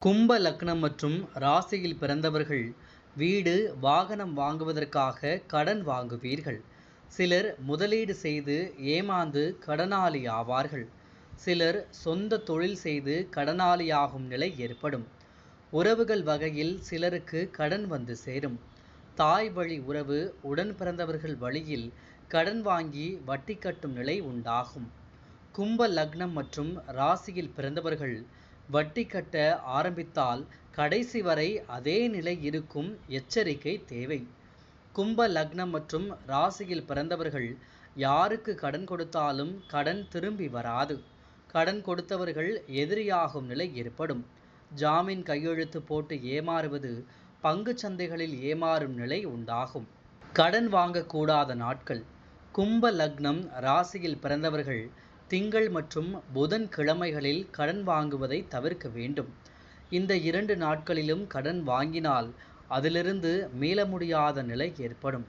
கும்ப லக்னம் மற்றும் ராசியில் பிறந்தவர்கள் வீடு வாகனம் வாங்குவதற்காக கடன் வாங்குவீர்கள். சிலர் முதலீடு செய்து ஏமாந்து கடனாளி ஆவார்கள். சிலர் சொந்த தொழில் செய்து கடனாளியாகும் நிலை ஏற்படும். உறவுகள் வகையில் சிலருக்கு கடன் வந்து சேரும். தாய் வழி உறவு உடன் பிறந்தவர்கள் வழியில் கடன் வாங்கி வட்டி கட்டும் நிலை உண்டாகும். கும்ப லக்னம் மற்றும் ராசியில் பிறந்தவர்கள் வட்டி கட்ட ஆரம்பித்தால் கடைசி வரை அதே நிலை இருக்கும். எச்சரிக்கை தேவை. கும்ப லக்னம் மற்றும் ராசியில் பிறந்தவர்கள் யாருக்கு கடன் கொடுத்தாலும் கடன் திரும்பி வராது. கடன் கொடுத்தவர்கள் எதிரியாகும் நிலை ஏற்படும். ஜாமீன் கையெழுத்து போட்டு ஏமாறுவது, பங்கு சந்தைகளில் ஏமாறும் நிலை உண்டாகும். கடன் வாங்கக்கூடாத நாட்கள். கும்ப லக்னம் ராசியில் பிறந்தவர்கள் திங்கள் மற்றும் புதன் கிழமைகளில் கடன் வாங்குவதை தவிர்க்க வேண்டும். இந்த 2 நாட்களிலும் கடன் வாங்கினால் அதிலிருந்து மீள முடியாத நிலை ஏற்படும்.